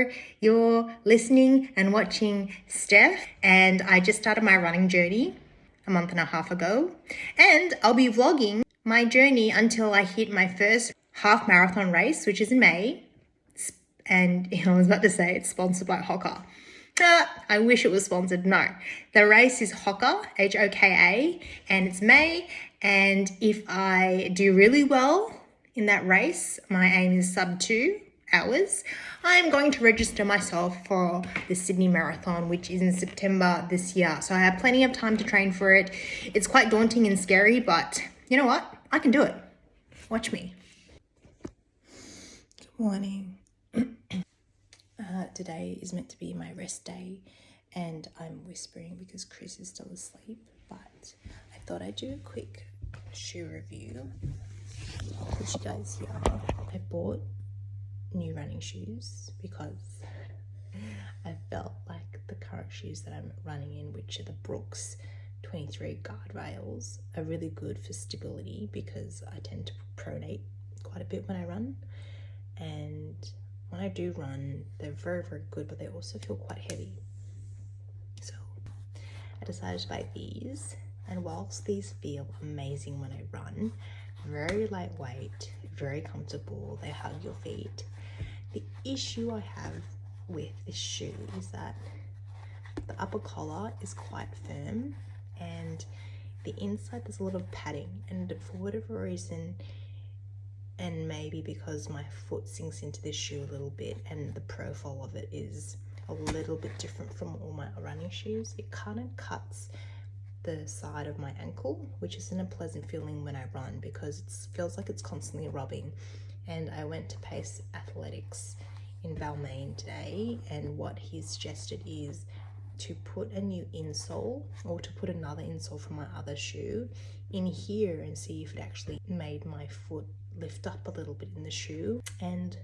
Hello, you're listening and watching Steph, and I just started my running journey a month and a half ago, and I'll be vlogging my journey until I hit my first half marathon race, which is in May. And I was about to say it's sponsored by Hoka. I wish it was sponsored. No, the race is Hoka, Hoka, and it's May. And if I do really well in that race, my aim is sub 2 hours. I'm going to register myself for the Sydney Marathon, which is in September this year. So I have plenty of time to train for it. It's quite daunting and scary, but you know what? I can do it. Watch me. Good morning. Today is meant to be my rest day, and I'm whispering because Chris is still asleep, but I thought I'd do a quick shoe review. I'll put you guys here. I bought new running shoes because I felt like the current shoes that I'm running in, which are the Brooks 23 guardrails, are really good for stability because I tend to pronate quite a bit when I run, and when I do run, they're very, very good, but they also feel quite heavy. So I decided to buy these, and whilst these feel amazing when I run, very lightweight, very comfortable, they hug your feet. The issue I have with this shoe is that the upper collar is quite firm, and the inside there's a lot of padding, and for whatever reason, and maybe because my foot sinks into this shoe a little bit and the profile of it is a little bit different from all my running shoes, it kind of cuts the side of my ankle, which isn't a pleasant feeling when I run because it feels like it's constantly rubbing. And I went to Pace Athletics in Balmain today, and what he suggested is to put a new insole or to put another insole from my other shoe in here and see if it actually made my foot lift up a little bit in the shoe. And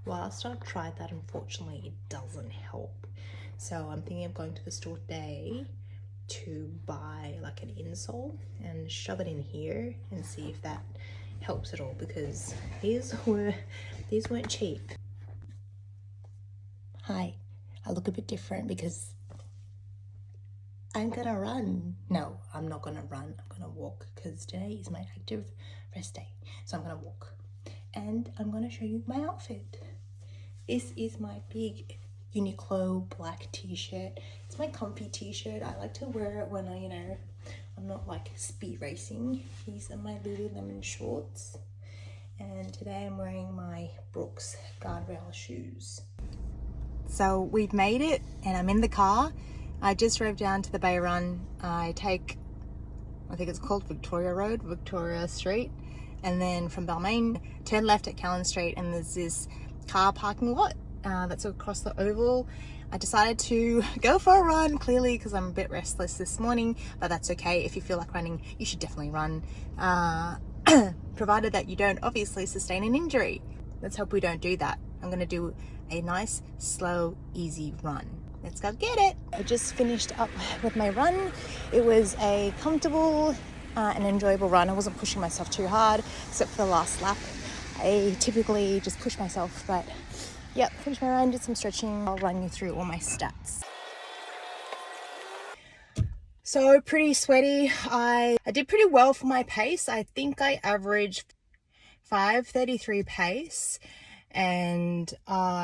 whilst I've tried that, unfortunately it doesn't help. So I'm thinking of going to the store today to buy like an insole and shove it in here and see if that helps at all, because these weren't cheap. Hi, I look a bit different because I'm gonna run. No, I'm not gonna run. I'm gonna walk because today is my active rest day. So I'm gonna walk, and I'm gonna show you my outfit. This is my big Uniqlo black t-shirt. It's my comfy t-shirt. I like to wear it when I'm not like speed racing. These are my Lululemon shorts, and today I'm wearing my Brooks guardrail shoes. So we've made it, and I'm in the car. I just drove down to the Bay Run. I think it's called Victoria Street, and then from Balmain, turn left at Callan Street, and there's this car parking lot that's across the oval. I decided to go for a run, clearly because I'm a bit restless this morning, but that's okay. If you feel like running, you should definitely run, provided that you don't obviously sustain an injury. Let's hope we don't do that. I'm going to do a nice, slow, easy run. Let's go get it. I just finished up with my run. It was a comfortable and enjoyable run. I wasn't pushing myself too hard, except for the last lap. I typically just push myself, but yeah, finished my run, did some stretching. I'll run you through all my stats. So pretty sweaty. I did pretty well for my pace. I think I averaged 5:33 pace. And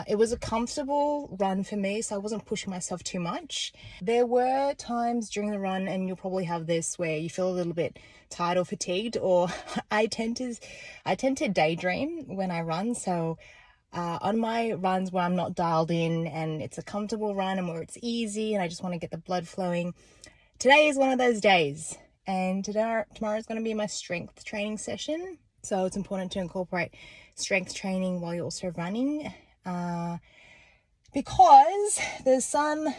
it was a comfortable run for me, so I wasn't pushing myself too much. There were times during the run, and you'll probably have this, where you feel a little bit tired or fatigued, or I tend to daydream when I run. So on my runs where I'm not dialed in and it's a comfortable run and where it's easy and I just want to get the blood flowing, today is one of those days. And tomorrow is going to be my strength training session. So it's important to incorporate strength training while you're also running, because there's some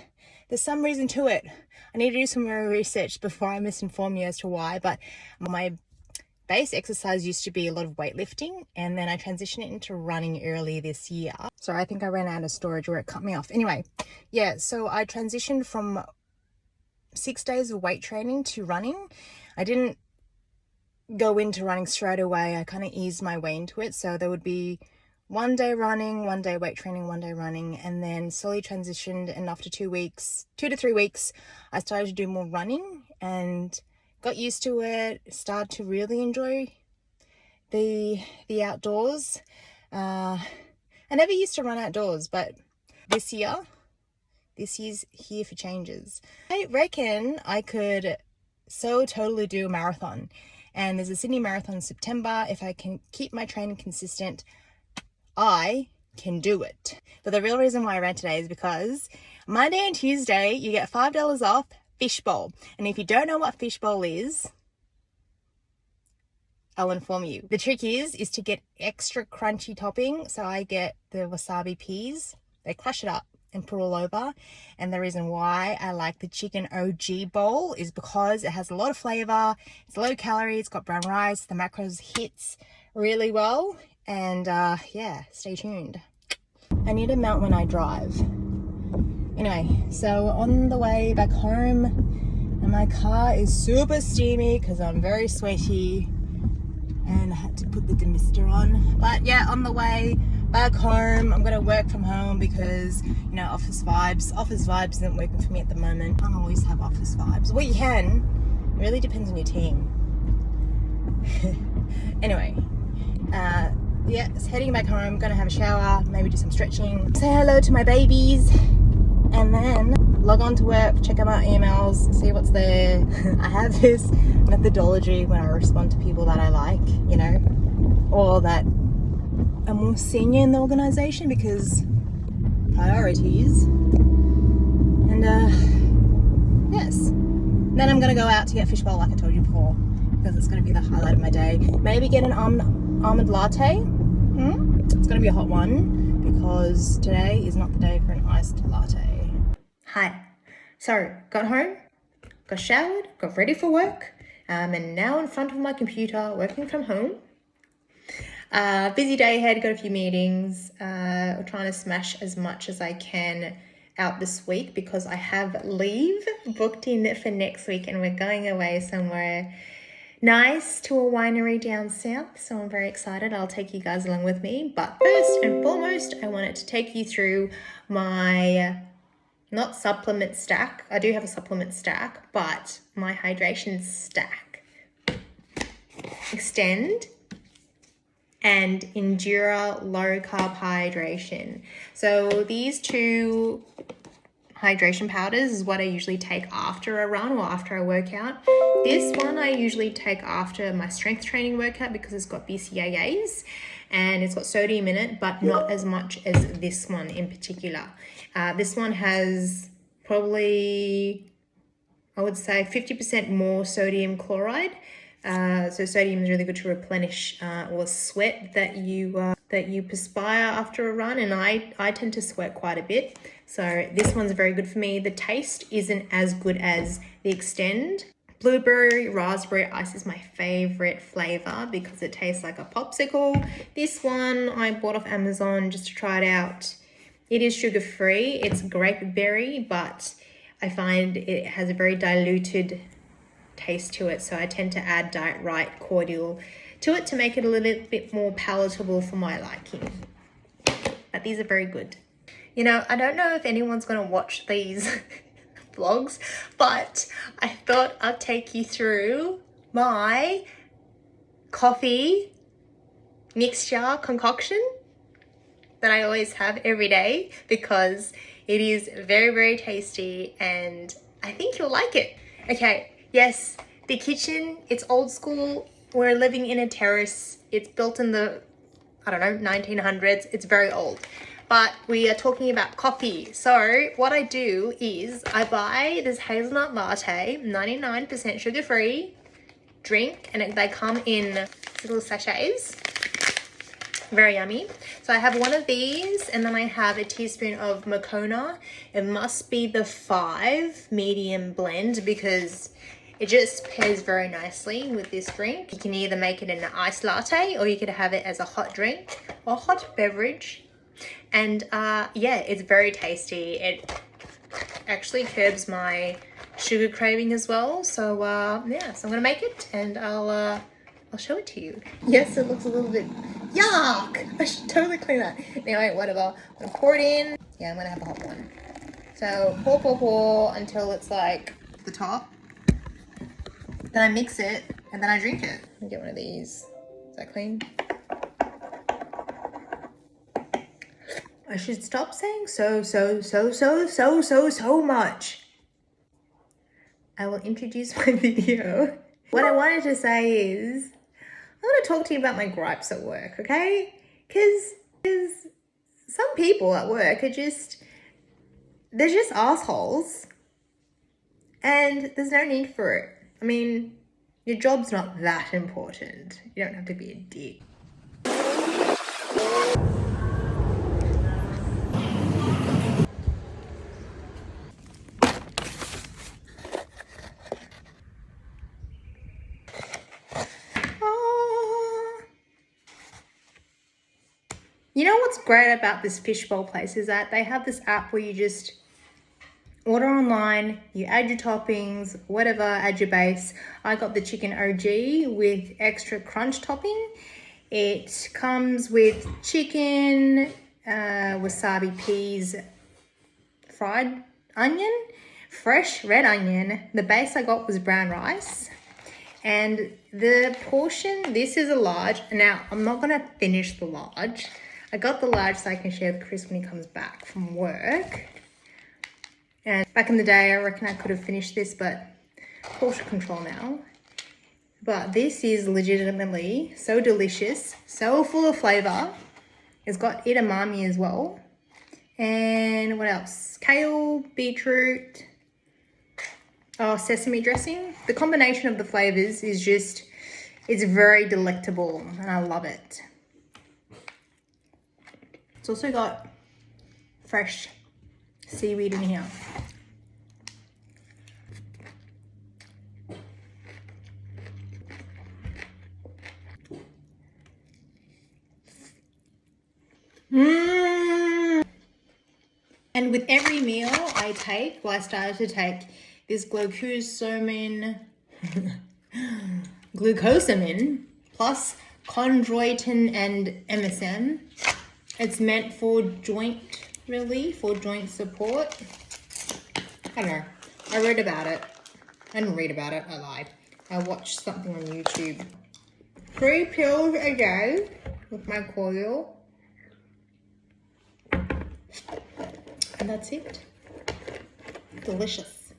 reason to it. I need to do some more research before I misinform you as to why, but my base exercise used to be a lot of weightlifting, and then I transitioned it into running early this year. So I think I ran out of storage where it cut me off. Anyway, yeah, so I transitioned from 6 days of weight training to running. I didn't go into running straight away. I kind of eased my way into it. So there would be one day running, one day weight training, one day running, and then slowly transitioned. And after 2 to 3 weeks, I started to do more running and got used to it, started to really enjoy the outdoors. I never used to run outdoors, but this year's here for changes. I reckon I could so totally do a marathon, and there's a Sydney Marathon in September. If I can keep my training consistent, I can do it. But the real reason why I ran today is because Monday and Tuesday you get $5 off Fishbowl. And if you don't know what Fishbowl is, I'll inform you. The trick is to get extra crunchy topping. So I get the wasabi peas. They crush it up and put all over. And the reason why I like the chicken OG bowl is because it has a lot of flavor. It's low calorie. It's got brown rice. The macros hits really well. And yeah, stay tuned. I need to mount when I drive. Anyway, so on the way back home, and my car is super steamy because I'm very sweaty and I had to put the demister on. But yeah, on the way back home, I'm gonna work from home because, you know, office vibes isn't working for me at the moment. I don't always have office vibes. Well, you can. It really depends on your team. Anyway, yeah, it's heading back home. Gonna have a shower, maybe do some stretching, say hello to my babies, and then log on to work, check out my emails, see what's there. I have this methodology when I respond to people that I like, you know, or that are more senior in the organization, because priorities. And yes, then I'm gonna go out to get fishbowl like I told you before, because it's gonna be the highlight of my day. Maybe get an almond latte. It's gonna be a hot one because today is not the day for an iced latte. Hi. So, got home, got showered, got ready for work, and now in front of my computer working from home. Busy day ahead, got a few meetings. We're trying to smash as much as I can out this week because I have leave booked in for next week and we're going away somewhere nice to a winery down south, so I'm very excited. I'll take you guys along with me. But first and foremost, I wanted to take you through my, not supplement stack, I do have a supplement stack, but my hydration stack. Extend and Endura low carb hydration. So these two hydration powders is what I usually take after a run or after a workout. This one I usually take after my strength training workout because it's got BCAAs and it's got sodium in it, but not as much as this one in particular. This one has probably, I would say, 50% more sodium chloride. So sodium is really good to replenish or sweat that you perspire after a run, and I tend to sweat quite a bit. So this one's very good for me. The taste isn't as good as the Extend. Blueberry raspberry ice is my favorite flavor because it tastes like a popsicle. This one I bought off Amazon just to try it out. It is sugar-free. It's grape berry, but I find it has a very diluted taste to it, so I tend to add Diet Right cordial to it to make it a little bit more palatable for my liking. But these are very good. You know, I don't know if anyone's going to watch these vlogs, but I thought I'd take you through my coffee mixture concoction that I always have every day because it is very, very tasty and I think you'll like it. Okay, yes, the kitchen, it's old school. We're living in a terrace. It's built in the, I don't know, 1900s. It's very old. But we are talking about coffee. So what I do is I buy this hazelnut latte, 99% sugar-free drink, and they come in little sachets. Very yummy. So I have one of these, and then I have a teaspoon of Moccona. It must be the 5 medium blend because it just pairs very nicely with this drink. You can either make it in an iced latte or you could have it as a hot drink or hot beverage. And yeah, it's very tasty. It actually curbs my sugar craving as well. So yeah, so I'm gonna make it and I'll show it to you. Yes, it looks a little bit Yuck! I should totally clean that. Anyway, whatever. I'm gonna pour it in. Yeah, I'm gonna have a hot one. So pour until it's like the top. Then I mix it and then I drink it. Let me get one of these. Is that clean? I should stop saying so much. I will introduce my video. What I wanted to say is, I want to talk to you about my gripes at work, okay? Because some people at work are they're just assholes. And there's no need for it. I mean, your job's not that important. You don't have to be a dick. You know what's great about this fishbowl place is that they have this app where you just order online, you add your toppings, whatever, add your base. I got the chicken OG with extra crunch topping. It comes with chicken, wasabi peas, fried onion, fresh red onion. The base I got was brown rice. And the portion, this is a large. Now, I'm not going to finish the large. I got the large so I can share with Chris when he comes back from work. And back in the day, I reckon I could have finished this, but portion control now. But this is legitimately so delicious, so full of flavor. It's got edamame as well. And what else? Kale, beetroot, sesame dressing. The combination of the flavors is just, it's very delectable and I love it. It's also got fresh seaweed in here. And with every meal I take, well, I started to take this glucosamine plus chondroitin and MSM. It's meant for joint relief or joint support. I don't know. I read about it. I didn't read about it. I lied. I watched something on YouTube. 3 pills a day with my coil. And that's it. Delicious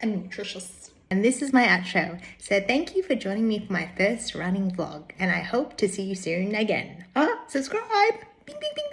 and nutritious. And this is my outro. So thank you for joining me for my first running vlog. And I hope to see you soon again. Subscribe. Bing, bing, bing.